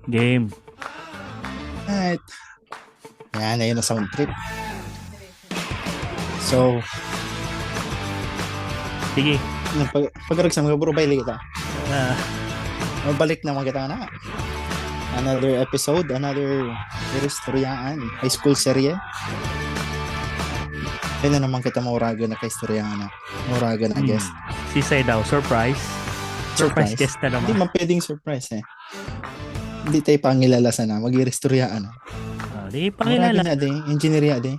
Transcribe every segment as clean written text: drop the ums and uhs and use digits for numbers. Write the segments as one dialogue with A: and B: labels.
A: Game.
B: Right. Yan, ayun na sound trip. So,
A: Sige.
B: pag-rag sa mga bro, balik kita.
A: Ah,
B: Mabalik na mga kita na. Another episode, another istoryaan, high school serye. Kaya na naman kita mauraga na kaistoryaan na. Mauraga na guest.
A: si Sai daw, surprise. Surprise guest na
B: Hindi
A: naman.
B: man pwedeng surprise eh. Hindi tayo pangilalasan na, mag-istoryaan na.
A: Di
B: Mauraga
A: pakilala.
B: na din, engineer din.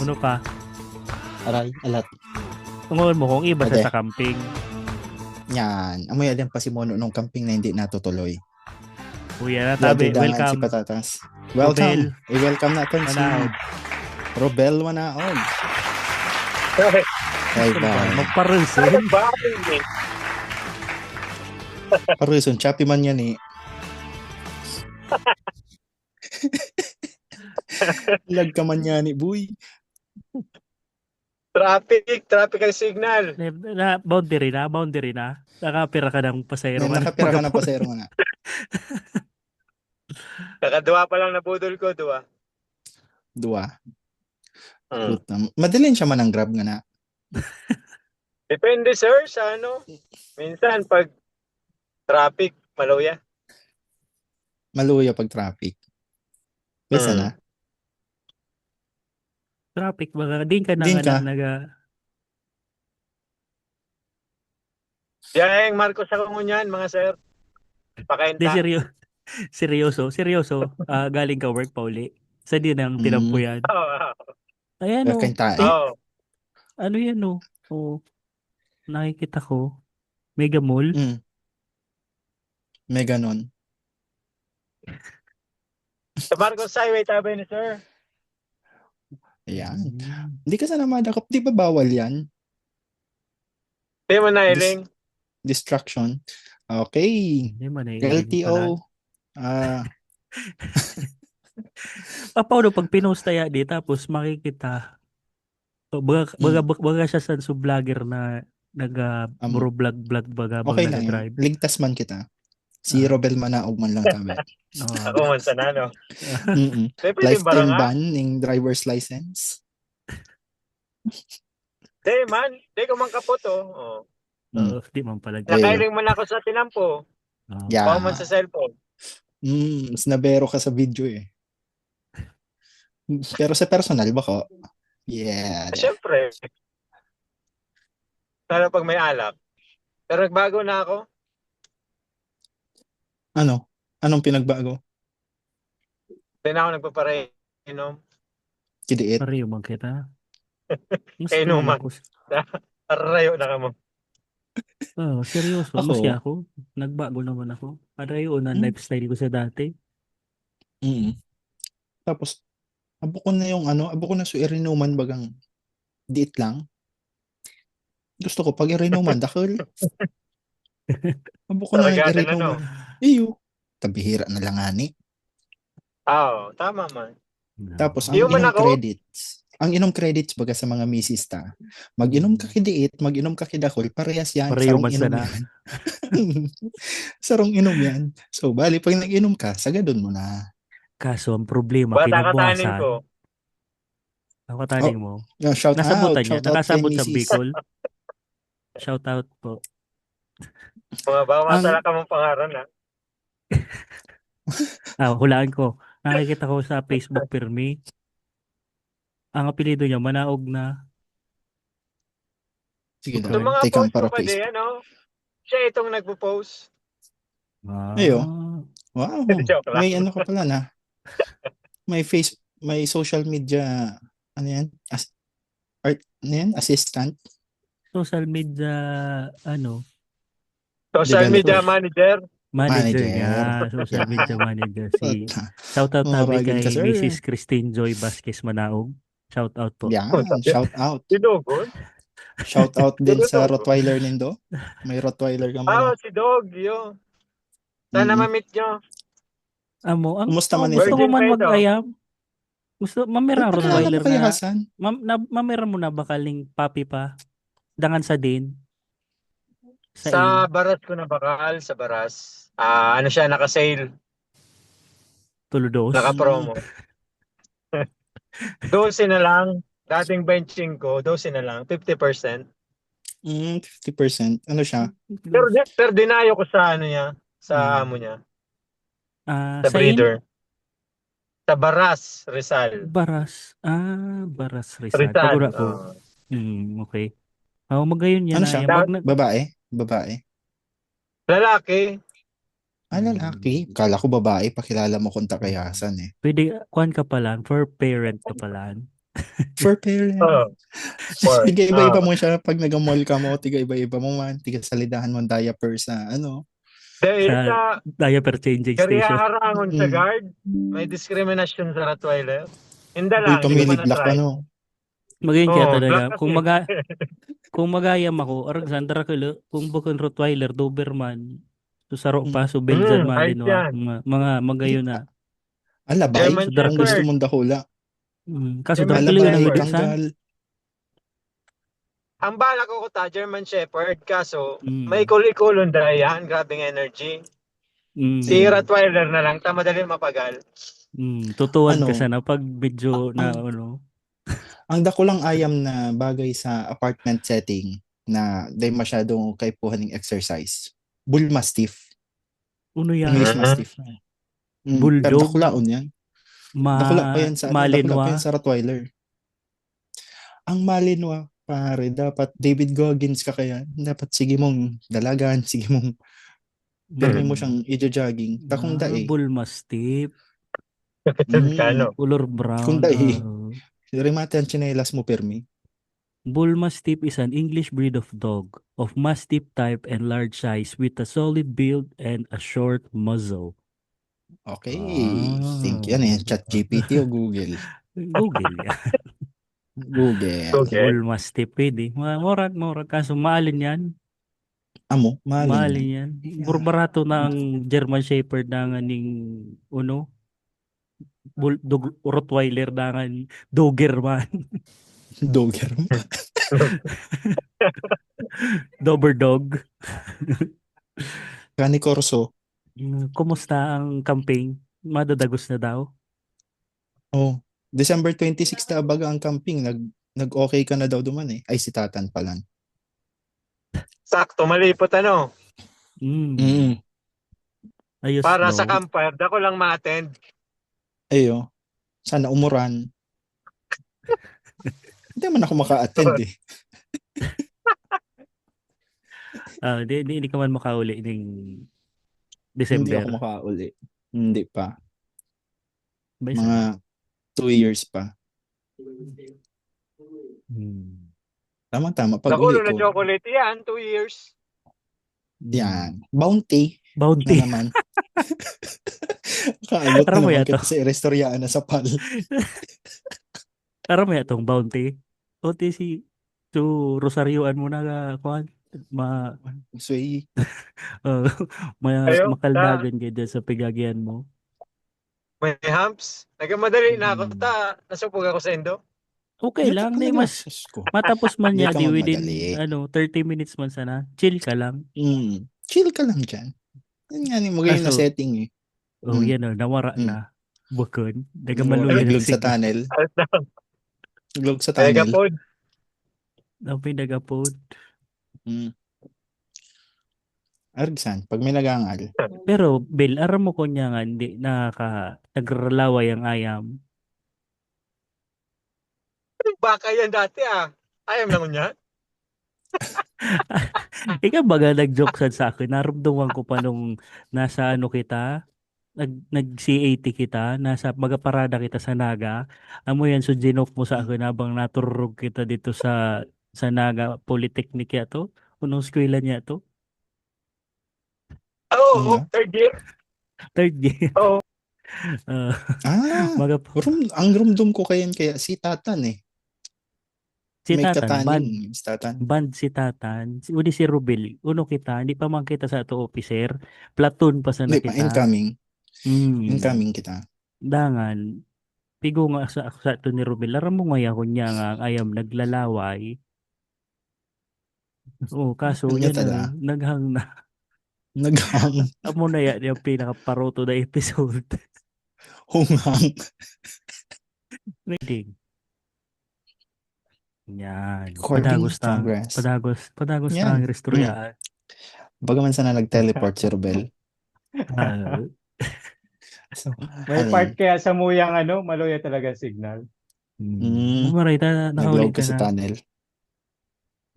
A: Ano pa?
B: Aray, alat.
A: Tungon mo kung iba
B: Ade.
A: sa camping.
B: Yan. Amoy din pa si Mono nung camping na hindi natutuloy.
A: Kuya na tabi.
B: Ladudangan si
A: Welcome.
B: Patatas. Welcome. I-welcome natin si
A: Manaog.
B: Robel Manaog. Ay ba?
A: Magparusin.
B: Paruson, choppy man yan eh. Lag ka man yan eh, boy.
C: Traffic signal.
A: Boundary na. Nakapira ka ng pasayro.
B: Nakapira ka na pasero nga na.
C: Kakaduwa pa lang nabudol ko, duwa.
B: Dua. Madalin siya man ang grab nga na.
C: Depende, sir, sa ano. Minsan, pag traffic, maluya.
B: Maluya pag traffic. Bisa na.
A: Traffic baga. Din ka na
B: Din
A: nga
B: ka.
C: Yang Marcos ako ngunyan, mga sir.
A: Di
C: Pakainta.
A: seryoso. Galing ka work pa uli. Sa din ang tinampo yan. Ayan o.
B: Kain tayo.
A: Ano yan o? Nakikita ko. Mega Mall.
B: May ganon.
C: Sa Marcos Highway, tabi ni sir.
B: Ayan. Hindi ka sana madakap. Di ba bawal yan?
C: Di mo nailing.
B: Distraction. Okay. LTO.
A: Paano pag pinost tayo di tapos makikita baga siya sa vlogger na bro vlog baga
B: okay lang
A: drive.
B: Ligtas man kita. Si Robel Manaog man lang tabi.
C: Ako man sa nano.
B: Lifetime ban ng driver's license.
C: Di man. Di ko man kapot
A: Di man pala.
C: Nakailing man ako sa tinampo. Pao man sa cellphone.
B: Mas nabero ka sa video eh. Pero sa personal ba ko? Yeah.
C: Siyempre. Lalo pag may alak. Pero nagbago na ako.
B: Ano? Anong pinagbago?
C: Hindi na ako nagpapareinom.
B: Kidiit.
A: Pareho man kita.
C: Kainuman. Arayo na ka mo.
A: Seryoso.
B: Ako?
A: Masya ako. Nagbago naman ako. Arayo na lifestyle ko sa dati.
B: Tapos, abo ko na so irinuman bagang diit lang. Gusto ko pag irinuman, dakil. Abo ko na irinuman. Iyo. Tabihira na lang ani.
C: Tama man.
B: Tapos, ang inom credits baga sa mga misis ta. Mag-inom ka kidiit, mag-inom ka kidakol, parehas yan.
A: Pareho
B: sarong
A: man
B: inom
A: sana.
B: yan. Sarong inom yan. So, bali, pag nag-inom ka, sagadon mo na.
A: Kaso, ang problema,
C: Katanin
A: kinabukasan.
C: ko.
A: Nakataning mo.
B: Shout
A: Nasabutan
B: out.
A: niya. Nakasabot sa Bicol. Shout out po.
C: Mga baka masala ka mong pangaran
A: Hulaan ko. Nakikita ko sa Facebook Pirmi. Ang apelido niya, Manaog na.
B: Sige
C: so, mga
B: take
C: post
B: para
C: ko pa din, siya itong nagpo-post.
B: Ayo. Wow. May ano ka pala na. May social media, ano yan? Assistant?
A: Social media,
C: Social media manager.
A: Manager nga. Social media manager. Shout out tabi kay Mrs. Christine Joy Vasquez Manaog. Shout out po.
B: Yeah, shout out.
C: Si Dogon.
B: Shout out din sa Rottweiler nindo. May Rottweiler ka mo.
C: Si Dog, yo. Sana ma-meet nyo.
B: Kumusta man
A: gusto ko man mag-ayam. Gusto, mamira Rottweiler na. Mamira mo na bakaling papi pa. Dangan sa din. Sa
C: Sa
A: in.
C: baras ko na bakal, sa baras. Ano siya, naka-sale,
A: Tuludos.
B: Mm,
C: naka-promo. 12 na lang. Dating benching ko, 12 na lang, 50%.
B: 50%. Ano siya?
C: Pero dinayo ko sa ano niya, sa amo
B: Mm.
C: niya, sa
A: Sa in.
C: breeder. Sa Baras, Rizal.
A: Baras. Baras Rizal.
C: Rizal.
A: Pagura ko. Okay. Magayon yan
B: Ano
A: na
B: siya?
A: yan.
B: Babae? Babae?
C: Lalaki.
B: Lalaki.
A: Hmm,
B: Kala ko babae. Pakilala mo kung takayasan eh.
A: pwede, kuhan ka pa lang, for parent ka pa lang.
B: For parent.
C: Oh, for.
B: Tiga iba-iba mo siya pag nag-mall ka mo. Tiga iba-iba mo man. Tiga salidahan mo ang diaper sa ano.
C: Dahil
A: Sa
C: sa
A: diaper changing station.
C: kariharangon sa
B: Mm.
C: guard, may diskriminasyon sa Rottweiler. Hindi
B: Uy,
C: lang, hindi ko pa
B: tumiliblak ka
C: na-try.
B: no.
A: Magayon kaya
C: Oh,
A: talaga.
C: black kasi.
A: Kung magayam ako, Alexander Akelo, kung bukon Rottweiler, Doberman, susaro pa,
B: Mm.
A: so Belgian
C: Kahit
A: Malinois,
C: yan.
A: mga magayon na.
B: Alabay.
C: German
A: So
B: Kung gusto
C: Shepherd.
A: Darakil.
B: mong dakula.
A: Kaso
C: German
A: Darakil yun ang
B: Alabay,
C: Shepherd.
A: mediksan.
B: tanggal.
C: Ang bala ko German Shepherd, kaso may
A: Mm.
C: kulikulon dahil yan, grabing energy. Si
A: Mm.
B: Ayun.
C: Rottweiler na lang, madali mapagal.
A: Tutuwan ka
B: Ano,
A: sana pag medyo
B: ang
A: na ano.
B: ang dakulang ayam na bagay sa apartment setting na di masyadong kaipuhan ng exercise. Bull Mastiff.
A: Ano
B: English
A: yan?
C: Mm.
B: Mastiff. Pero
A: Bulldog,
B: dakulaon yan. Dakula pa yan sa ano, dakula pa yan
A: Malinois.
B: sa Rottweiler. Ang Malinois, pare, dapat David Goggins ka kaya. Dapat sige mong dalagan, sige mong pirmi mo
A: Mm.
B: siyang i-jogging. Takong dae.
A: Bull Mastiff,
B: Mm,
C: Kano?
A: color
B: kung
A: brown.
B: dae. Rimate ang tsinelas mo pirmi.
A: Bull Mastiff is an English breed of dog of Mastiff type and large size with a solid build and a short muzzle.
B: Okay. Think yan eh.
A: Ah.
B: Chat GPT o Google.
A: Google ya.
B: Google.
C: Okay.
A: Bull Mastiff pwede. Murag, kaso maalin yan.
B: Amo, malin yan.
A: Maalin yan.
B: Yeah.
A: Burbarato na ang German Shepherd na nga ning uno. Rottweiler na nga Doberman.
B: Dogger.
A: Dober dog.
B: Kani Corso.
A: Kumusta ang campaign? Madadagos na daw?
B: Oh, December 26 na abaga ang camping. Nag-okay ka na daw duman eh. Ay, si Tatan pala.
C: Sakto, malipot ano.
A: Mm.
B: Mm.
A: Ayos
C: Para sa
A: no.
C: campfire, dako lang ma-attend.
B: Ayo. Sana umuran. Hindi man ako maka-attend eh.
A: Di ka man makauli ng
B: Hindi ako
A: December.
B: makauli. Hindi pa.
A: Bay sana.
B: Mga 2 years pa. Tama-tama. Pag
C: Nakulo
B: uli
C: na
B: ko,
C: chocolate yan, 2 years.
B: yan. Bounty na
A: Bounty.
B: naman. Kaabot na
A: Aram mo
B: naman
A: yato.
B: kita sa Restoryaan na sa PAL.
A: Aram mo yatong bounty. Bounty si Rosarioan mo na kuan
B: Sway.
A: uh,
C: Ayo,
A: makaldagan ka dyan sa pigagyan mo.
C: may humps. Nagmamadali na ako.
A: Mm.
C: Nasupog ako sa endo.
A: Okay
B: Ito
A: lang. Di
B: talaga.
A: mas
B: Sus ko.
A: matapos man
B: Hindi
A: niya
B: ka
A: di within
B: magmadali.
A: 30 minutes man sana. Chill ka lang.
B: Chill ka lang dyan. Yan nga ni magayon na
A: Kaso,
B: setting eh. Mm.
A: yan o, nawara
B: Mm.
A: na. Bukod. Nagamaluya na
B: Naglog sa
A: signal.
B: tunnel. Naglog sa
C: Mega
B: tunnel.
C: pod.
A: Ang pinag-upload.
B: Mm. Argsan, pag may nagangal.
A: Pero, Bill, aram mo ko niya nga, hindi nagralaway ang ayam.
C: Baka yan dati Ayam lang niya.
A: Ikaw baga nag-joke sa akin. Naramdaman ko pa nung nasa ano kita, nag-CAT kita, nasa magaparada kita sa Naga. Amo yan, so ginoke mo sa
B: Mm.
A: akin habang naturog kita dito sa Naga Polytechnic yato. Unong eskwela niya to?
C: Oo,
B: Nga.
C: third year.
A: Third year.
C: Oo.
B: Ang rumdum ko kaya si Tatan eh.
A: Si
B: May
A: Tatan,
B: katanin. Si Tatan.
A: band si Tatan, uli si Rubel, uno kita, hindi pa man kita sa ato officer, platoon pa sa
B: Hindi pa,
A: kita.
B: incoming.
A: Mm.
B: Incoming kita.
A: Dangan, pigo nga sa ato ni Rubel, aram mo ngaya ko niya nga ang ayam naglalaway. Oo, kaso
B: Kanya
A: yan
B: tala.
A: naghang na.
B: Naghang.
A: Amo na yan yung pinaka-paroto na episode.
B: Hunghang.
A: Reading. Yan.
B: According Congress.
A: Padagos ta ang
B: Yan.
A: restoryaan.
B: Bagaman sana nag-teleport si Rubel.
A: Ah,
B: So,
C: May
B: ano
C: part
B: yun?
C: kaya sa muyang maluya talaga signal.
A: Umaray nakahuli
B: Nag-load
A: ka
B: ka sa
A: na.
B: tunnel.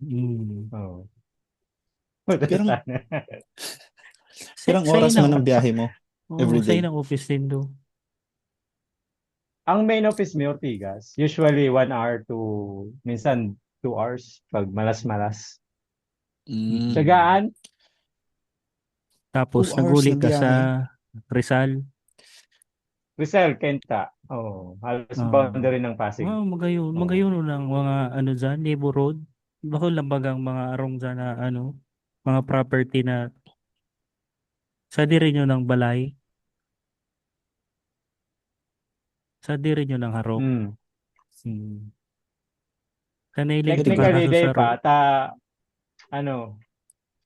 A: Mm.
C: Oo.
B: Pirang, pirang
A: Sa'yo
B: oras
A: ng,
B: man ang biyahe mo
A: sa'yo
B: everyday.
A: ng office din do.
C: Ang main office may Ortigas, usually 1 hour to minsan 2 hours pag malas-malas.
B: Mm.
C: Tsagaan,
A: Tapos
B: 2 hours
A: naguli
B: na
A: ka sa
B: biyahe.
A: Rizal.
C: Rizal, Kenta. Oh, halos
A: Ah,
C: boundary ng Pasig.
A: magayon.
C: Oh.
A: Magayon ng mga ano dyan, neighborhood. Bako lambagang mga arong dyan na ano, mga property na sa diri nyo ng balay. Sa diri nyo ng harok.
C: Mm.
A: Hmm. Kanailig di ba
C: Technically,
A: kaso
C: day
A: sa
C: pa, ano,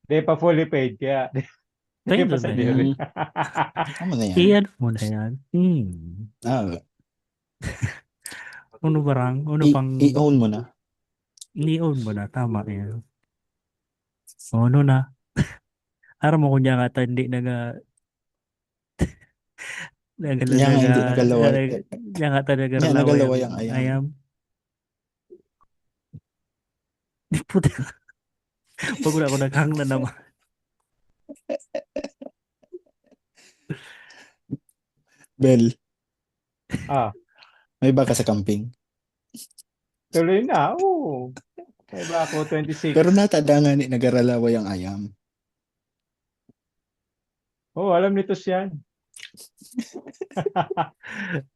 C: day pa fully paid, kaya day
A: tayo
C: pa
A: na
C: sa
A: yan.
C: diri.
B: Tama na yan.
A: Iyan mo na yan. Hmm.
B: Ah,
A: Uno barang, uno pang
B: i-own mo na.
A: ni-own mo na. Tama yan. Uno na. Aram mo kunya nga hindi
B: Niya nga hindi nagalaway.
A: niya nga talaga
B: Niya
A: laway ang
B: nagalaway ang ayam.
A: ayam. Di puti. Pag wala ako naghang na naman.
B: Bel,
C: Ah,
B: may baka sa camping.
C: tuloy na. Oo. May ba ako 26?
B: Pero natada nga ni nagaralaway ang ayam.
C: Oh, alam nito siya.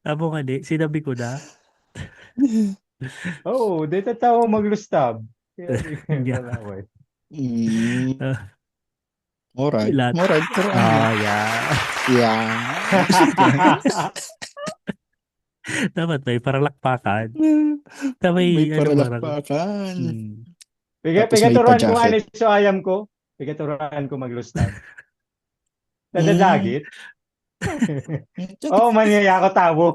A: Amo nga di, sinabi ko na.
C: Oh, dito tao maglustab. Kaya di ko
A: Yeah.
C: kalaway.
B: Mm,
A: Ah,
B: alright.
A: Ilat.
B: Alright. Pero
A: Yeah.
B: yeah.
A: Dapat may paralakpakan. May
B: May
A: ano parang.
B: paralakpakan. Tapos may
C: Pigaturuan ko
B: pa-jacket.
C: anis so ayam ko. Pigaturuan ko maglustab.
B: Mm.
C: Nadadagit. Oh, manyaya ako tabo.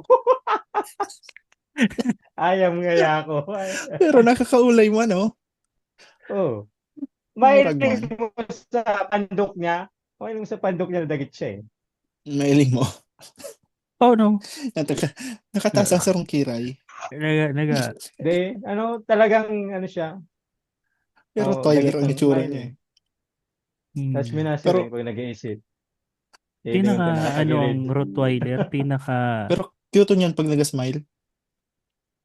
C: Ayam ngaya ako.
B: Pero nakakaulay mo, no?
C: Oh. May
B: Murag man.
C: mo sa pandok niya. Okay lang sa pandok niya nadagit siya eh.
B: Mailing mo.
A: Oh no.
B: Nakatasa sa rong kiray.
A: Naga.
C: De, talagang siya.
B: Pero
C: Oh,
B: Tyler
C: dagit
B: ang
C: ng
B: itsura
C: kain
B: niya
C: eh.
A: Hmm.
C: Tapos minasa
B: Pero-
C: rin pag nag-iisip.
A: Pinaka ano ang
C: nakatagilid.
A: Rottweiler, pinaka
B: Pero cute niyan pag nag-smile.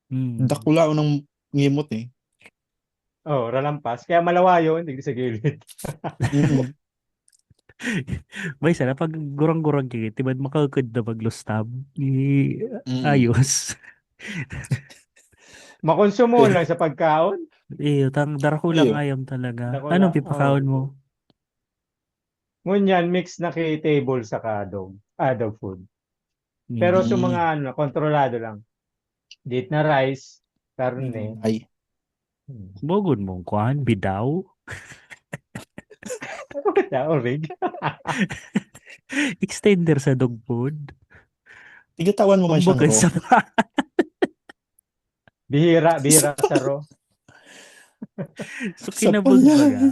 A: hmm.
B: Dakula ko ng ngimot eh.
C: Oh, ralampas. Kaya malawayo, hindi sa gilid.
B: Mm.
A: May sana pag gurang-gurang kaya tibad makakad na maglustab.
B: Mm.
A: Ayos.
C: Makonsumo lang sa pagkaon.
A: Darako lang
B: Iyo.
A: ayam talaga.
C: Dako
A: Anong
C: lang,
A: pipakaon mo?
C: Ngunyan, mix na table sa dog food. Pero sa mga kontrolado lang. Date na rice, karne.
B: Ay.
A: Bogod mong kuhan, bidaw.
C: Orig.
A: Extender sa dog food.
B: Tigatawan mo man siyang
A: Kumbaga
B: raw.
A: sa
C: Bihira sa ro.
A: So
B: Sa
A: kinabog
B: pala.
A: baga.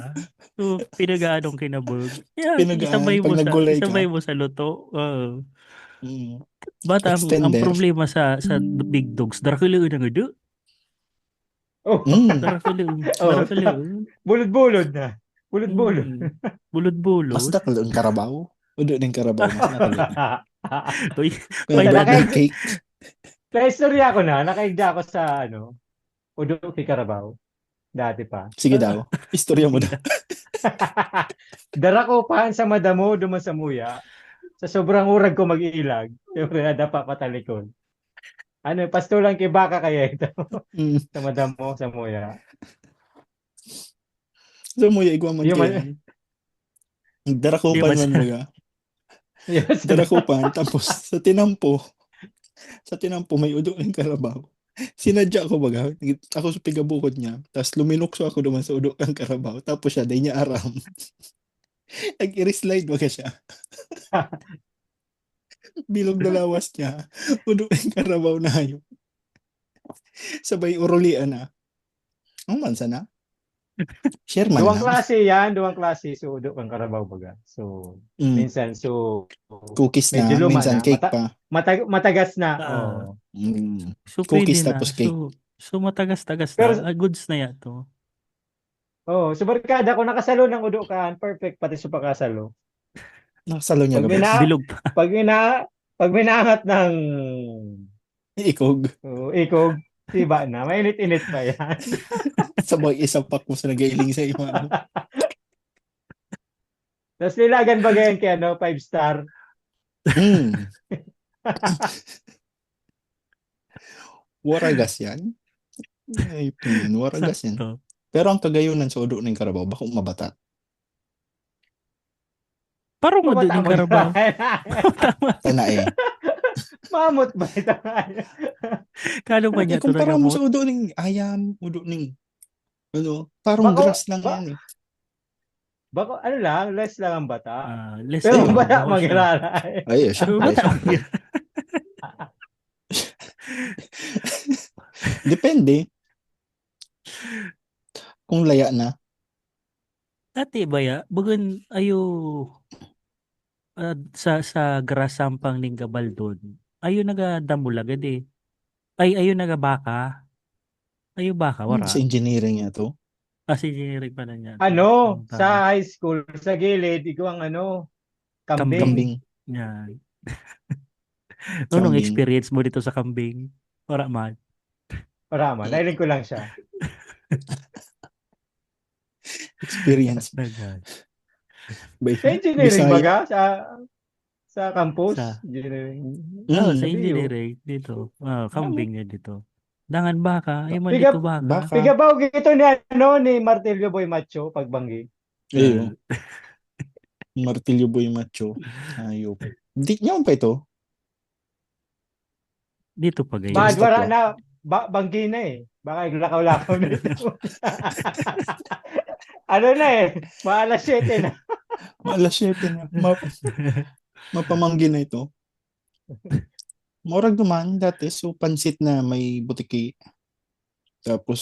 A: So pinagaanong kinabog. Yeah,
B: Pinagaan,
A: isabay mo
B: pag nagulay ka.
A: isabay mo sa luto. Oo.
B: Mm.
A: But ang
B: Extender.
A: problema sa big dogs, Dracula na nga do.
C: Oh.
A: Dracula.
C: Bulod-bulod na. Bulod-bulod.
A: Bulod-bulod.
B: Mas dakal ang karabaw. Udo ng karabaw. Mas nakalo na.
A: Uy,
B: Kung
A: may
B: birthday cake.
C: Naistorya ko na, nakaigda ako sa Udo kay Carabao. Dati pa.
B: Sige daw. Istorya mo daw.
C: Dara ko pa sa madamo duman sa muya. Sa sobrang urag ko mag-iilag. Siyempre, nadapa patalikon. Pastulang kay baka kaya ito.
B: Mm.
C: Sa madamo, sa muya.
B: So mo igwa man
C: Yung
B: kayo. Darakupan man mo ga.
C: Yes.
B: Darakupan. Tapos sa tinampo may udo ng karabaw. Sinadya ko baga. Ako sa pigabukod niya. Tapos luminukso ako naman sa udo kang karabaw. Tapos siya, day niya aram. Nag-i-slide baga siya. Bilog na lawas niya. Udo kang karabaw na yun. Sabay urulian na. Ang mansa na. Share man lang.
C: Duwang klase sudo kang karabaw baga. So
B: Mm.
C: minsan
B: Cookies na.
C: medyo luma
B: Minsan
C: na,
B: cake pa.
C: matagas na.
A: Ah,
C: Oh.
B: Mm.
A: so
B: Cookies
A: pwede na.
B: tapos cake.
A: So matagas-tagas
C: Pero
A: na. Goods na yan to.
C: sa barkada ko nakasalo ng udo kan, perfect pati sa pakasalo.
B: Nakasalo niya
C: Pag
B: labas.
C: mina
A: Bilog pa.
C: pag mina pag minaangat ng
B: Ikog.
C: ikog, tiba na, mainit-init pa yan.
B: Sabay isang pack mo sa nagailing sa ima.
C: Tapos nilagan ba ganyan kay 5-star?
B: Mm. Waragas yan. Ay, pin, waragas yan.
A: Sakto.
B: Pero ang kagayunan sa udo ng karabaw, baka mabata.
A: Parang mo
C: Mabata
A: din
C: mo
A: karabaw.
C: yan.
B: Tana eh.
C: Mamot ba ito?
A: Kalo ba niya ito
B: Kumpara mo
A: nagamot?
B: sa udo ng ayam, udo ng parang
C: Bako,
B: grass lang yan eh.
C: bako, ano lang, less lang ang bata.
A: Less
C: Pero
B: ayun,
C: bata
A: bako siya.
C: maglalay.
B: Ay, siya.
A: Pero
B: Ay,
A: bata
B: siya.
A: mo yan.
B: Depende. Kung laya na.
A: Dati ba ya? Bugun ayo sa grass sampang ning gabaldon. Ayo nagadamulagad eh. Ayo nagabaka. Ayo baka
B: Sa
A: wara.
B: engineering nga to.
A: Kasi engineering pa na niya.
C: Ano, sa high school, sa gilid, ikaw ang kambing.
B: Kambing.
A: Yan. Anong
B: Kambing.
A: experience mo dito sa kambing? Wala man.
C: Parama, nailing ko lang siya.
B: Experience.
A: Nagan.
C: Sa engineering
B: Bisaya.
C: baga, sa campus,
A: Sa-
C: engineering.
A: Sa
C: Sabi
A: engineering dito. Kambing niya dito. Dangan baka. Ay man
C: Piga-
A: dito baka.
B: Baka.
C: Pigabaw gito ni Martilio Boy Macho, pagbanggi.
B: Ayo. Martilyo boy macho. Ayop. Di niya pa ito.
A: Dito pa gayon.
C: Bahad
B: Stop
C: wara
B: lang.
C: na, banggi na eh. Baka lakaw-lakaw nito. Ano na eh, maalas 7 na.
B: Alas 7 na. Mapamanggi na ito. Morag naman dati. So, pansit na may butiki. Tapos,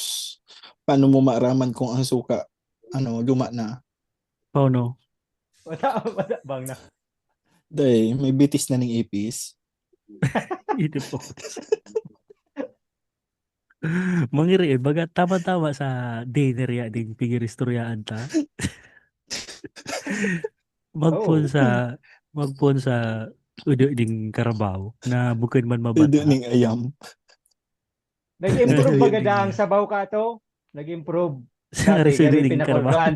B: paano mo maaraman kung ang suka, luma na.
A: Paano?
C: Wala bang na.
B: Dahil, may bitis na ng ipis.
A: Ito po. Mangiri eh. Baga tama-tama sa dinner ya din pigiristorya ta. Magpun
C: Oo.
A: sa udo ding karabaw na bukan man
B: Pwede
A: mabata.
B: ng ayam.
C: Nag-improve
B: Ayun.
C: bagada ang sabaw ka to. Nag-improve.
A: Sa
C: Dati,
A: resudo
C: gari
A: ding karabaw.
C: pinakuluan.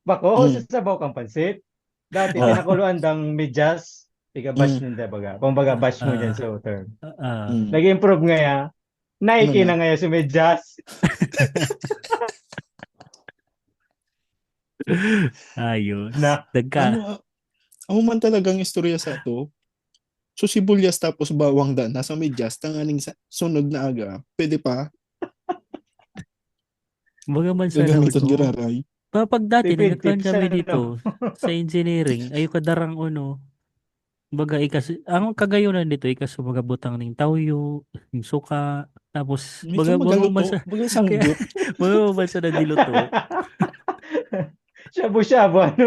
C: Bako,
B: Mm.
C: sa sabaw kang pansit. Dati,
B: Oh.
C: pinakuluan dang medyas. Tiga-bash ninda baga. Kung baga bash mo dyan sa term.
B: Mm.
C: Nag-improve ngaya. Nike
B: Ano
C: na ngaya sa medyas.
A: Ayun.
C: Na.
A: Dagka.
B: Amo man talagang istorya sa to. So, sibuyas tapos bawang dan. Nasa medyas. Tanganing sunod na aga. Pwede pa.
A: Baga man sa
B: Gagamitan
A: naudo.
B: giraray.
A: Pag dati
C: Tipid
A: nagkaklan
C: tips,
A: kami
C: ano?
A: dito sa engineering, ayo kadarang baga ang kagayunan dito ikas magabutang ning tawyo, ning suka, tapos
B: Medyo
A: baga
B: magaluto. Baga isang
A: kaya-
B: gyut.
A: baga sa na diluto.
C: Shabu-shabu, ano?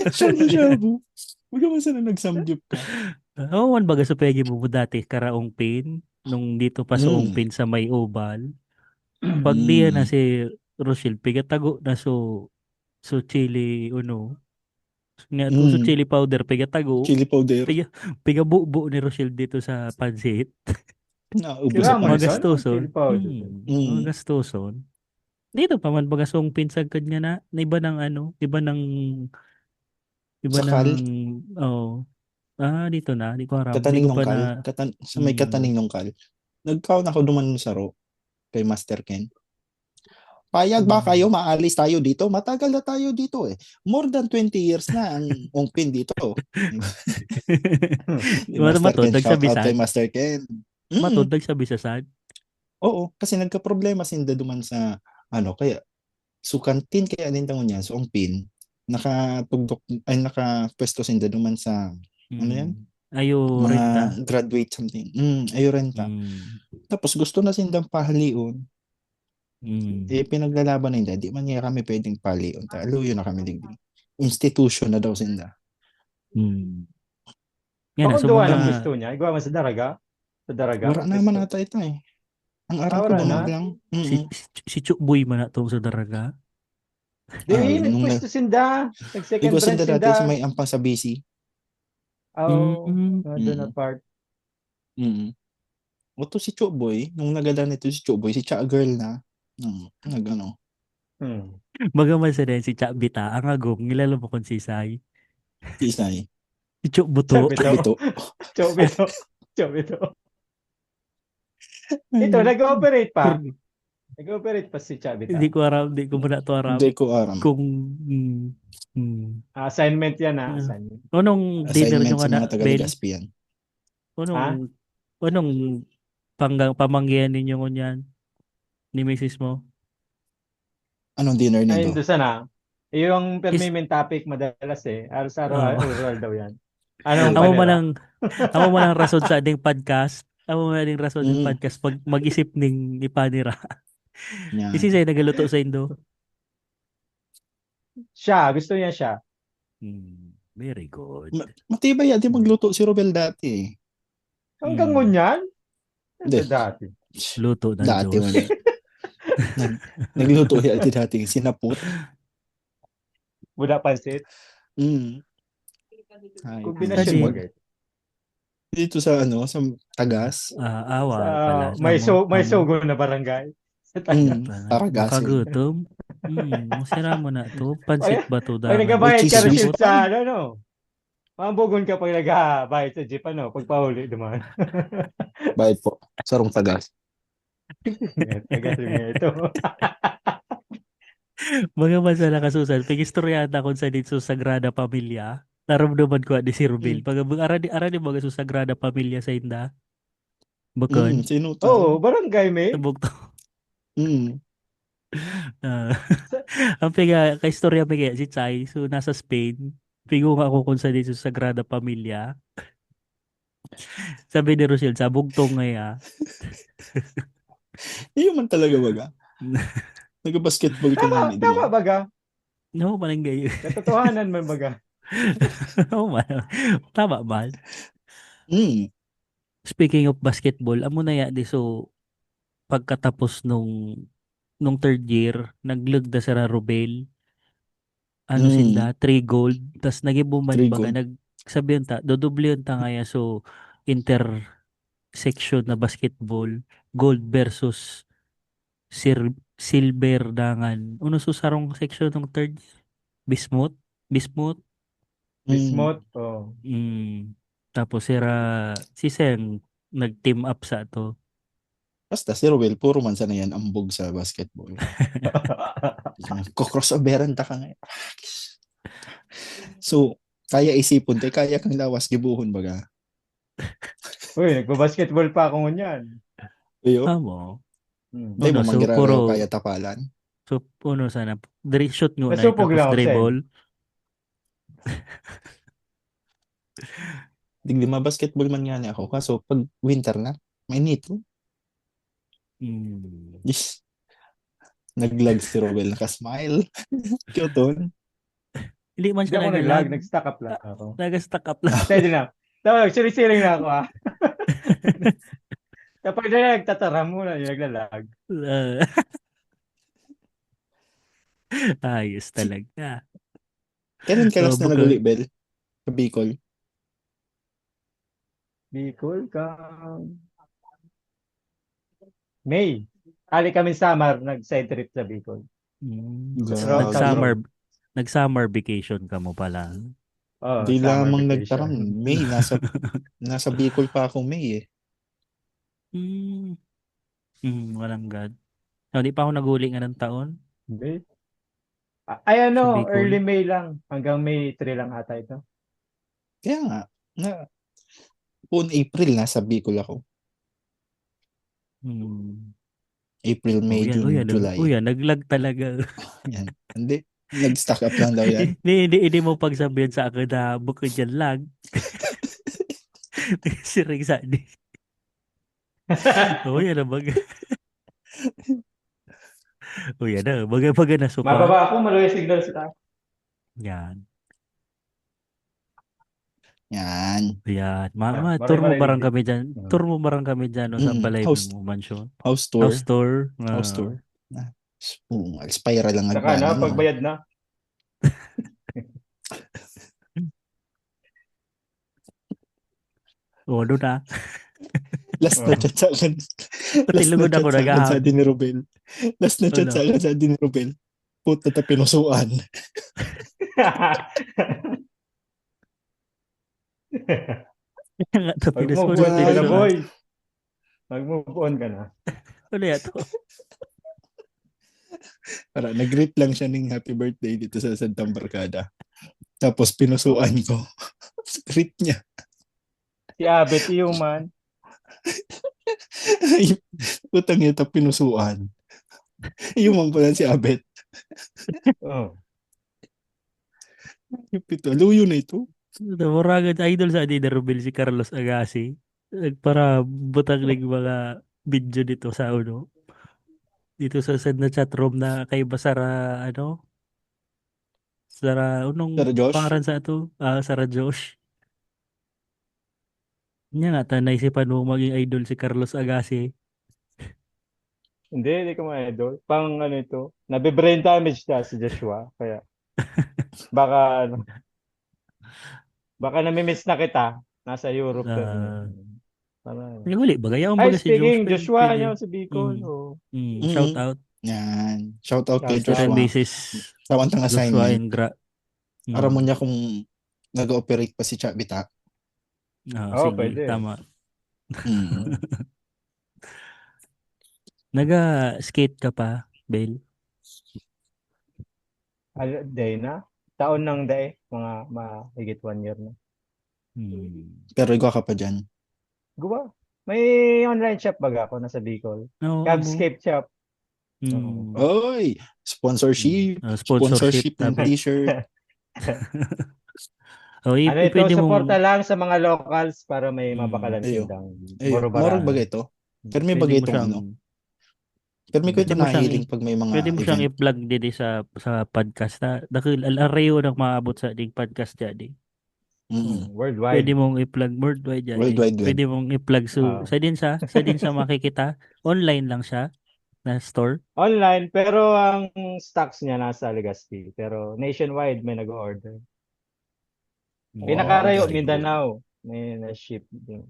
B: Shabu-shabu. Baga masa na nagsamgyup ka.
A: Man baga sa pegi mo dati karaong pin nung dito pa sa pin sa may oval. Pag diyan na si Rochelle pigatago na so chili nga to so chili powder pigatago.
B: Chili powder.
A: Piga buo ni Rochelle dito sa pansit.
B: Naubos
C: Sira
B: sa
C: mo
B: pansit.
C: ito?
A: Magastuson.
C: Chili powder.
A: Magastuson. Dito pa man baga song pinsag kanya na iba ng
B: Sakal?
A: dito na di ko aram.
B: Kataning
A: Di ko pa
B: nungkal.
A: na
B: Sa may kataning nungkal. Nagkaon ako duman sa ro kay Master Ken. Payag ba kayo? Maalis tayo dito? Matagal na tayo dito eh. More than 20 years na ang ungpin dito. Master Ken,
A: Matod
B: shout out kay
A: nagsabisan.
B: Master Ken.
A: Matod nagsabi sa sad.
B: Oo, kasi nagka-problema sinda duman sa ano, kaya sukantin kaya din tangon niya, so ang pin, nakatugdok, ay nakapwesto sinda duman sa, ano yan?
A: Ayo
B: Mga
A: renta.
B: graduate something. Ayo renta.
A: Mm.
B: Tapos gusto na sindang pahalion,
A: Mm.
B: pinaglalaban na hindi, di man niya kami pwedeng pahalion. Taluyo na kami digdi. Institution na daw sinda.
A: Mm. Yan na, so
C: Pakunduan
A: mga
C: ang pwesto niya. Igawa man sa Daraga. Sa Daraga
B: Wala
C: ang
B: naman
C: pwesto.
B: ata ito eh. Ang aram ko
C: Wala na.
B: bunog lang.
A: si Chukboy man na tong sa Daraga.
C: Di,
B: Nung
C: nagpwesto sinda. Nag-second
B: Ligo
C: branch
B: sinda dati sa
C: sinda.
B: may ampang sa BC.
C: Oo.
A: Mm.
C: Doon na
B: Mm.
C: part.
B: Mm. O to si Choboy, nung nagada nito si Choboy, si Cha girl na. Nagano.
C: Hmm.
A: Magaman sa din si Chabita, ang agong ngilala mo kung si Sai.
B: Si Isay.
A: Si Chuk Buto.
C: Chobito.
B: Bito.
C: Chobito. Chobito. Ito,
B: Ay,
C: nag-ooperate pa.
A: Pero
C: Nag-ooperate pa si
A: hindi
C: Chabita.
A: ko aram, hindi ko muna to aram
B: Hindi ko aram.
A: kung
C: Assignment yan
A: uh,
C: assignment.
A: anong dinner nyo
B: Assignment
A: nga
B: sa
A: na,
B: mga taga
A: Ben?
B: Legazpi yan.
C: Ha?
A: Anong, anong pamanggihan ninyo ngunyan ni Mrs. mo?
B: Anong dinner
C: Ay,
B: nito?
C: doon sana. Yung
A: Is,
C: permanent topic madalas eh.
A: oh,
C: Araw-araw oral daw yan. Anong
A: amo man
C: panira?
A: ang, amo man ang rason sa ating podcast. Amo man ang rason ng
B: Mm.
A: podcast pag mag-isip ning ipanira. Kasi
B: Yan.
A: sa'yo nagaluto sa Indo.
C: Siya, gusto niya siya.
A: Very good.
B: Matibay yan. Di magluto si Robel dati eh.
C: Hanggang
A: Mm,
C: ngunyan?
B: Hindi.
C: Ito dati.
A: luto ng
B: Dati
A: Diyos.
B: man eh. Nagluto yan dati. Sinapot.
C: Buda pansit.
B: Mm. Ay,
C: Kombinasyon
A: Kasi,
C: bagay.
B: dito sa ano, sa Tagas.
C: Sa
A: awa pala. Amo,
C: may
A: amo.
C: sugo na barangay. Sa taga.
B: Paragasin.
A: Makagutom. Masira mo na to. Pansit
C: Pag,
A: ba to
C: pag
A: dangan?
B: Which
C: nagabayad
B: is
C: ka
B: sweet
C: Rochelle
B: pa.
C: sa ano. Mambugon ka pag nagbabayad sa jeep ano. Pag pauli dumaan.
B: Bayad po. Sarong Tagas.
C: Taga nga ito.
A: Mga masala kasusan. Pigistoryata kung sa dito sa Sagrada Pamilya. Naramdaman ko di si Rubil.
B: Mm.
A: Pag ara di mga sa Sagrada Pamilya sa Inda. Bukod.
C: Oo,
B: Sinutan.
C: barangay may.
A: Tabog to.
B: Mm.
A: Ah, ang piga, kaistorya piga si Chai. So, nasa Spain. Pigo nga ako kung sa dito sa Sagrada Pamilya. Sabi ni Rochelle, sa bugtong ngaya.
B: Iyo man talaga baga. Nag-basketball ka
C: Tama,
B: man
C: tama
B: diyan.
C: baga.
A: No, malang gayo.
C: Katotohanan man baga.
A: No, man. Tama ba?
B: Mm.
A: Speaking of basketball, amo na ya di so pagkatapos nung third year, naglugda sa Rubel, ano
B: Mm.
A: sinda, 3 gold, tas nagibuman
B: Three
A: baga,
B: goal.
A: nagsabihan ta, dodoblihan ta nga ya, so intersection na basketball, gold versus silver dangan. Uno so sarong section ng third, Bismuth, Bismuth,
B: Mm.
C: Bismuth. Oh.
A: tapos si Seng nag-team up sa to.
B: Basta si Rowel, puro man sana yan ambog sa basketball. Kukrossoveran ta ka nga. So, kaya isipon te, kaya kang lawas gibuhon baga.
C: Uy, nagbabasketball pa ako ngunyan.
B: Iyo,
A: Amo.
B: di
A: Uno,
B: mo
A: so
B: manggirareho
A: puro,
B: kaya tapalan.
A: so uno sana, shoot nyo na
C: Nasupog
A: tapos
C: lang ako, Sen.
A: dribble.
B: Digdi basketball man nga ni ako. Kaso pag winter na, may nito.
A: Mm.
B: Yes. Naglag si Rowel, nakasmile. Cute.
A: Hindi man
C: Hindi
A: siya
C: ako nag-lag,
A: nagalag.
C: nag-stack up lang ako.
A: Nag-stack up lang.
C: Steady lang. Tawag, sirisiling na ako ah. Kapag na nagtatara mo na, yung naglalag.
A: Uh, ayos talaga.
B: Kailan ka last na
A: Bukod.
B: naguli, Bel? Sa Bicol?
C: Bicol ka. May. Ali kami summer, nag-side trip sa Bicol. Road
B: Gagi.
C: South Road.
A: Nag-summer vacation ka mo pala.
C: Oh,
B: Di
C: summer
B: lamang
C: vacation.
B: nagtaram. May, nasa Bicol pa ako May eh.
A: Walang God. Hindi pa ako naguli nga ng taon
C: May. Ay
A: sa
C: ano,
A: Bicol.
C: early May lang. Hanggang May 3 lang ata ito.
B: Kaya nga, April nasa Bicol ako. April, May, June, July.
A: Naglag talaga.
B: Yan. Hindi. Nag-stock up lang daw yan.
A: Hindi mo pagsabihan sa akin na bukod yan lang. Siring sa di. Yan na baga. Yan na. Baga na suka.
C: Mababa ako, maluwi signal sa taas.
A: Yan.
B: Yan.
A: Yan. Tour mo
C: Maray-maray
A: barang
C: din.
A: kami dyan. Tour mo barang kami dyan no, sa balay
B: House,
A: mo mansion.
B: house tour.
A: House tour.
B: House tour. Aspira lang
C: Saka na,
B: agbanan mo.
C: pagbayad na.
A: Doon na.
B: Last na chat sa akin. Last na
A: Lugod
B: chat
A: ako
B: sa akin
A: nag-ahag.
B: sa atin ni Robel. Last na chat
A: Ano?
B: sa akin sa atin ni Robel. Puta ta pinusuan.
C: Mag-move on ka na, boy. Mag-move on ka na.
A: Ano yan to?
B: Para nag-greet lang siya ng happy birthday dito sa Santang Barkada. Tapos pinusuan ko. Greet niya.
C: Si Abet yung man.
B: Putang ito pinusuan. Yung man pala si Abet.
C: Oh.
B: Pito, luyo na ito.
A: Namuragan idol sa Adina Rubel si Carlos Agassi. Para butang ng mga video dito sa dito sa na chat room na kay Basara Sara
B: Sara Josh?
A: pangaran sa Sara Josh. Nya nga naisipan mo maging idol si Carlos Agassi.
C: Hindi ko ma-idol. Pang ano ito, nabe-brain damage na si Joshua. Kaya, baka namimiss na kita. Nasa Europe ka.
A: Uli, bagayaw
C: Ay,
A: baga si
C: speaking,
A: Josh.
C: Joshua niya sa Bicol.
A: Shout out.
B: Yan. Shout out kay
C: Shout out.
B: Joshua.
A: Basis
B: Tawantang
A: Joshua
B: assignment.
A: and Gra.
B: Aram mo niya kung nag-ooperate pa si Chabita.
C: Oo,
A: Sige,
C: pwede.
A: tama.
B: Mm.
A: Naga-skate ka pa, Bel?
C: Day na. Taon ng day. Mga higit 1 year na.
B: Pero ikaw ka pa dyan.
C: Guba. May online shop baga ako nasa Bicol.
A: No,
C: Cabscape shop.
B: Oy! Sponsorship.
A: Sponsorship
B: ng t-shirt.
C: Ano ito, suporta lang sa mga locals para may mabakalan sindang.
B: Morog bagay ito. Pero may bagay itong Pero may ko ito nahiling pag may mga
A: pwede mo siyang i-plug din sa podcast na dahil alareyo ng maabot sa ding podcast dyan.
C: Worldwide.
A: Pwede mong i-plug worldwide dyan.
B: Worldwide
A: Pwede mong i-plug sa din sa makikita. Online lang siya na store.
C: Online, pero ang stocks niya nasa Legazpi. Pero nationwide may nag-order. Pinakarayo, Mindanao. May na-ship din.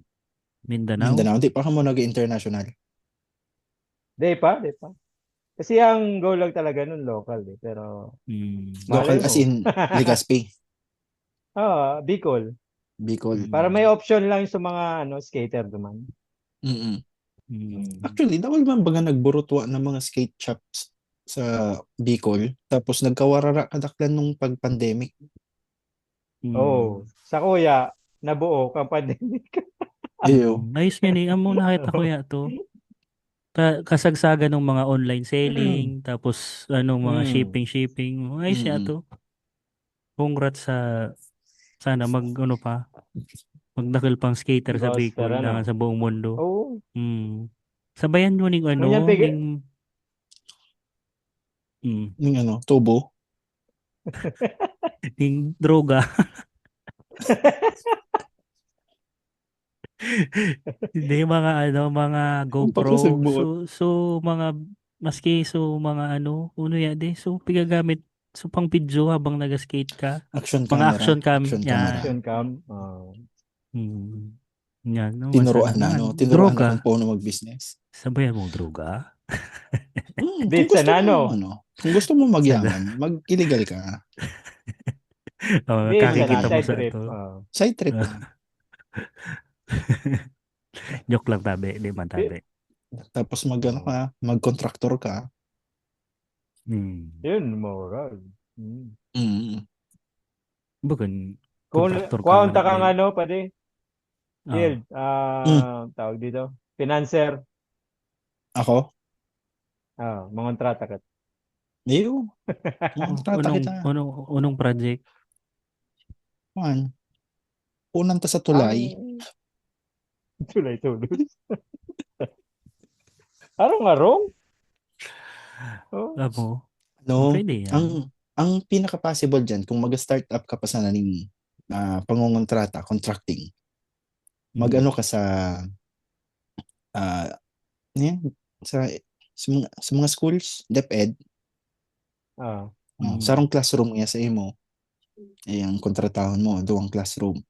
A: Mindanao?
B: Hindi pa ka mo nag-international.
C: Di pa. Kasi ang goal lang talaga nun local pero
B: local as in Legazpi.
C: Bicol. Para may option lang sa mga skater naman.
B: Actually, dawal man baga nagburutwa ng mga skate shops sa Bicol tapos nagkawarara kadaklan nung pag-pandemic.
C: Sa kuya nabuo kang pandemic.
A: Nice nga amo nakita ko ya to. Kasagsagan ng mga online selling tapos mga shipping ayos niya to. Congrats sana magdakil pang skater sa Bicol na sa buong mundo. Sabayan mo ning
B: tubo.
A: Ning droga. Hindi mga GoPro. So mga maski mga pigagamit pang video habang nag-skate ka.
B: Action
A: mga
B: camera.
C: Action cam.
A: Yan,
B: tinuruan na kung paano mag-business.
A: Sabayan mo droga.
B: Kung gusto mo magyaman, mag-illegal ka.
A: Kakikita mo sa
C: trip.
A: ito.
B: Side trip.
A: Joke lang tabi, di man tabi.
B: Tapos mag-contractor ka.
C: Yun, moral.
A: Bukan
C: contractor ka. Kung kang pwede. Guild, tawag dito. Financer.
B: Ako?
C: Mangontrata ka.
B: Ayun, kontrata
A: Unong,
B: kita.
A: unong project.
B: Man, punan ta sa
C: Ang
B: tulay.
C: tulay-tuloy. Arong-arong? Oh.
A: Amo,
B: No,
A: pwede yan.
B: ang pinaka-possible dyan, kung mag-start up ka pa sa naning pangungontrata, contracting, mag-ano ka sa, ah, yan, sa, sa mga schools, DepEd,
C: Ah.
B: sarong classroom niya sa imo, ang kontratahon mo, duwang classroom.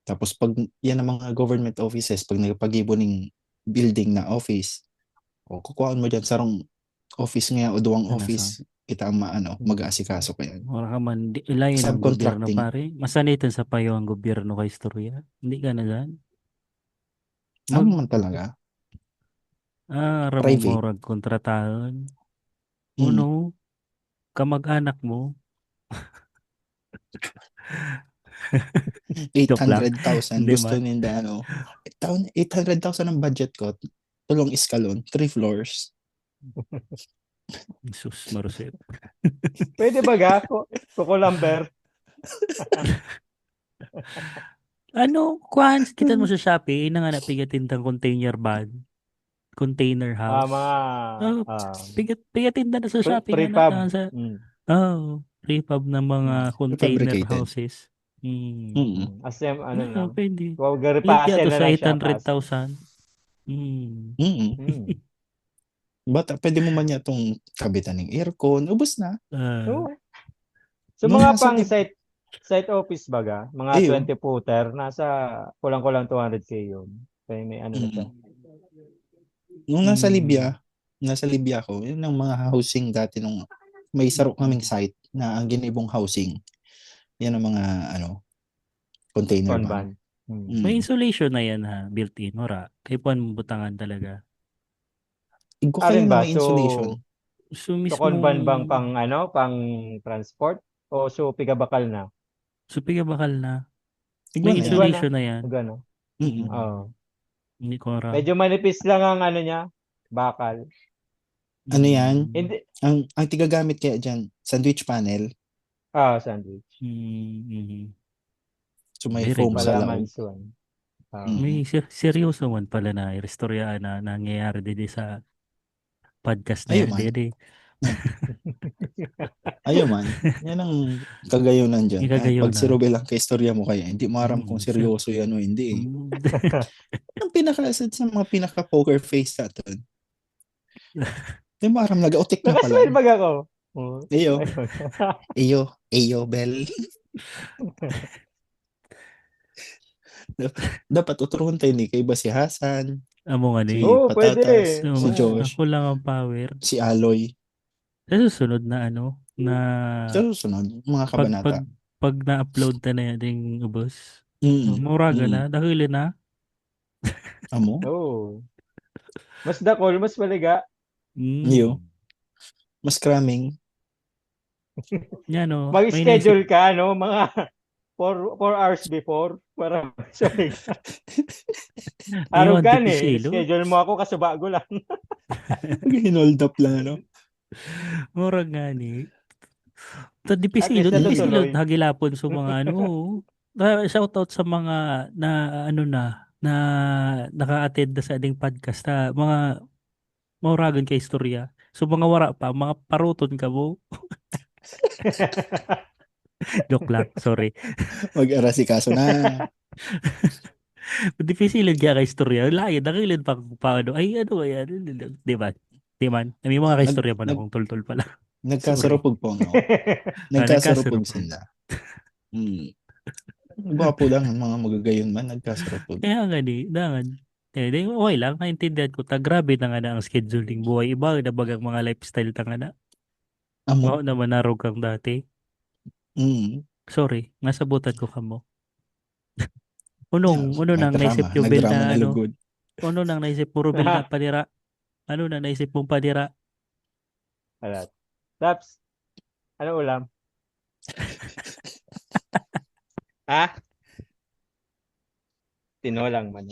B: Tapos pag yan ang mga government offices, pag nagpagibo ng building na office, o kukuhaan mo dyan sarong office nga o duwang
A: Ano sa?
B: office, kita ang mag-aasikaso ka yan.
A: Wala ka man, ilayin ang gobyerno
B: Subcontracting,
A: pare. Masanitin sa payo ang gobyerno kay istorya. Hindi ka na dyan.
B: ano
A: Mag,
B: man talaga,
A: ramong
B: private.
A: morag kontratahon.
B: Mm.
A: Uno, kamag-anak mo. Joke lang.
B: 800,000
A: Hindi
B: gusto
A: man.
B: ninda 800,000 ang budget ko, tulong eskalon, 3 floors.
A: Sus, marusip.
C: Pwede ba ga? Kuko Lambert.
A: Ano, kuhan, kita mo sa Shopee, na nga napigatintang container van, container
C: Mga
A: house. Oh, pigatinda na sa Shopee nga
C: prefab.
A: na sa, prefab ng mga container
B: Prefabricated.
A: houses.
C: Ano lang.
A: Pwede.
C: Huwag
A: Pwede
C: repasel
A: ato
C: na
A: sa
C: lang siya pas.
A: 800,000. Hmm.
C: Hmm.
B: Bata, pwede mo man itong kabitan ng aircon, ubos na.
C: Oo. So
B: Nung
C: mga
B: nasa
C: pang site office baga, mga
B: Ayo.
C: 20 footer, nasa kulang-kulang 200K yun. Kaya may ano na siya.
B: Nung nasa Libya ako, yun ang mga housing dati nung may sarok kaming site na ang ginibong housing. Yan ang mga container van.
C: Conban.
A: May insulation na yan ha, built-in. Ora, kay puan mo butangan talaga.
B: Igko kayo
C: Arin
B: na
C: ba?
B: may insulation.
A: So
C: So
A: mismo,
C: Conban bang pang transport? O so pigabakal na?
A: so piga bakal na.
B: Igwa
A: May
B: na yan.
A: insulation na yan.
C: Gano.
B: Mm-mm.
A: Hindi ko ora.
C: Medyo manipis lang ang ano niya, bakal.
B: Ano yan?
C: Hindi.
B: Ang tigagamit kaya dyan, sandwich panel.
C: Sandwich.
B: So may
A: Very
B: foam
A: good.
B: sa
C: Palaman
B: loob.
C: suwan.
A: May seryoso man pala na istorya na nangyayari din sa podcast na
B: Ayun
A: yan.
B: man.
A: Hindi.
B: Ayun man. Yan ang kagayunan dyan. Pag si
A: Ikagayonan.
B: Robel lang kay istorya mo kaya, hindi mo aram kung seryoso yan o hindi. Ang sa mga pinaka-poker face natin. Hindi mo aram, nag-autik na pala.
C: Nakasmile bag ako.
B: Eyo, Bel. Dapat uturuan tayo ni kay ba si Hasan,
A: Amo nga
B: si
A: ni.
C: Pwede.
B: Patatas, si Josh,
A: Ako lang ang power.
B: si Aloy.
A: Sa susunod na
B: Sa susunod, mga kabanata.
A: pag na-upload na yan yung ubos. Muraga na, dahil na.
B: Amo?
C: Mas dakol, mas maliga.
B: Iyo. Mas cramming.
A: Yan o.
C: Mag-schedule ka, mga 4 hours before para sorry. Arugan schedule mo ako kasubago lang.
B: Hinold up lang,
A: Murag nga ni. Dipisilod hagilapon sa mga shoutout sa mga na naka-attend na sa ating podcast mga mauragan kay istorya. So mga wara pa, mga paruton ka mo. Joke lang, sorry.
B: Mag-arasikaso na.
A: Dipisilod kaya kay istorya. Lain, nakilid pa paano. Ay, ano kaya? Di ba? Di man? May mga kaistorya pa na kung tultul pala.
B: Nagkasarupog po, no? Nagkasarupog sila. Gwapo lang ang mga magagayon man, nagkasarupog.
A: Kaya nga dangan. Okay lang, naintindihan ko. Grabe na nga na ang scheduling buhay. Iba na bagang mga lifestyle ta nga na.
B: Amo?
A: Naman narog kang dati. Sorry, nasabutan ko ka mo. Uno nang naisip yung Bel na Uno nang naisip mo Rubel na panira. Ano nang naisip mong panira?
C: Alat. Taps, ano ulam? Tinolang man.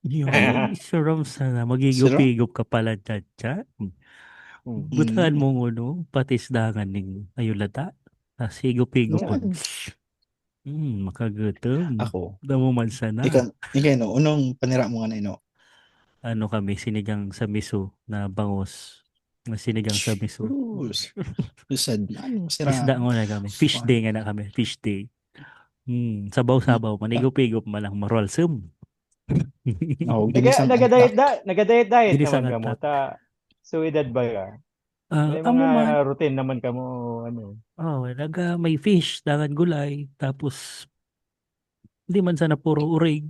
A: Yun, suram sana. Magigop-igop ka pala dyan. Butahan mo ngo patisdangan ning ayulata. Higop-higop
C: Yeah.
A: pod. Makagutom.
B: Ako.
A: Damo man sana.
B: Ikaw, no? Unong panira mo nga na, no?
A: Ano kami, sinigang sa miso na bangus. Na sinigang sa miso.
B: Sad. Ano masira?
A: Isda nga na kami. Fish day nga na kami. Fish day. Sabaw-sabaw. Manigop-higop malang marwalsum.
B: Ako, ginisang
C: Naga-diet
A: Ginisang
C: naman kamo.
A: atak.
C: Suidad ba ya? May
A: Amo man.
C: mga routine naman kamo. Ano.
A: May fish, dangan gulay. Tapos, hindi man sana puro urig.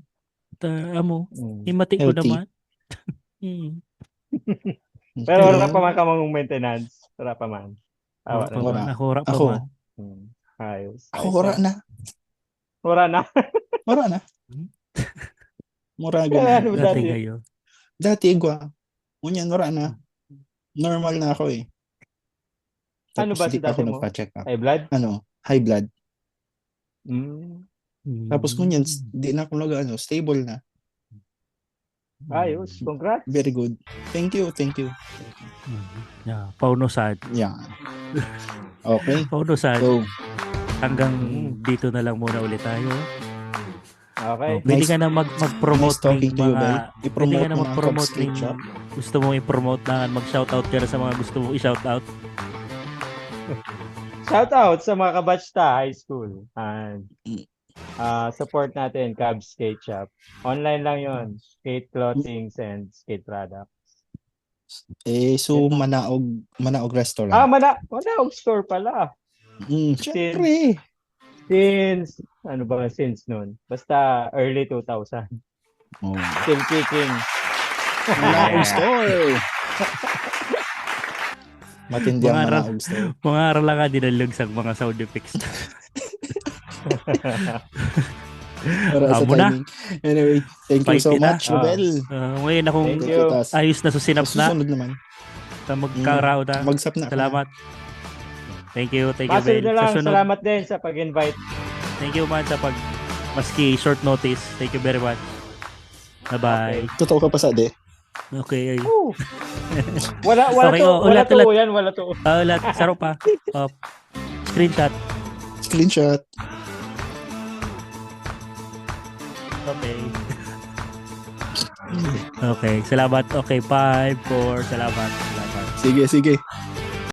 A: Himati ko
B: Healthy.
A: naman.
C: Pero wala pa man kamong maintenance. Wala pa man.
A: Wala pa
B: Wala.
A: man. Ako wala pa
B: Ako.
A: man.
C: Ayos.
B: Ako, wala na.
C: Wala na.
B: Wala na. Mura
C: Kaya ano
B: ganun.
A: Dati
C: dati?
A: kayo.
B: Dati, igwa. Ngunyan, wala na. Normal na ako eh.
C: Ano ba
B: Tapos
C: si
B: di pa ako
C: dati mo?
B: nagpa-check up.
C: High blood?
B: High blood. Tapos
A: Mm.
B: ngunyan, di na ako stable na.
C: Ayos. Congrats.
B: Very good. Thank you.
A: Yeah, paunosad.
B: Yeah. Okay.
A: Paunosad.
B: So,
A: Hanggang dito na lang muna ulit tayo.
C: Okay.
A: Pwede
B: Nice-
A: ka na mag-promote
B: nice talking
A: ng
B: to you,
A: mga...
B: Bel.
A: Pwede
B: I-promote
A: ka na
B: mo ng
A: mag-promote
B: Cubs Cake
A: ng...
B: Shop.
A: Gusto mo i-promote na mag-shoutout ka na sa mga gusto mo i-shoutout.
C: Shout out sa mga kabatchta high school. And support natin Cubs Skate Shop. Online lang yon. Skate clothings and skate products.
B: So, Manaog Restaurant.
C: Manaog store pala.
B: Siyempre.
C: Since noon? Basta early 2000.
B: Oh.
C: Still kicking.
B: Manaog Store. Matindi ang
A: Mga
B: Manaog Store.
A: Mga aral lang nga dinalog sa mga sound effects.
B: Para sa
A: Amo na.
B: timing. Anyway, thank you so
A: Fight na.
B: much, Robel.
A: Ngayon akong
C: Thank you.
A: ayos na susinap na.
B: Susunod naman.
A: Sa magkaraw na.
B: Magsap na.
A: Salamat. Thank you,
C: Masil
A: Bel.
C: na lang.
A: Sa sunod,
C: Salamat din sa pag-invite.
A: thank you man sa maski short notice. Thank you very much. Bye-bye.
B: Totoo ka pa sa de.
A: Okay.
C: Wala
A: Okay,
C: to. Wala
A: ulat.
C: to. Yan, wala to.
A: Ulat. Saro pa. Screenshot.
B: Screenshot.
A: Okay. Okay. Salamat. Okay. 5, 4. Salamat.
B: Sige.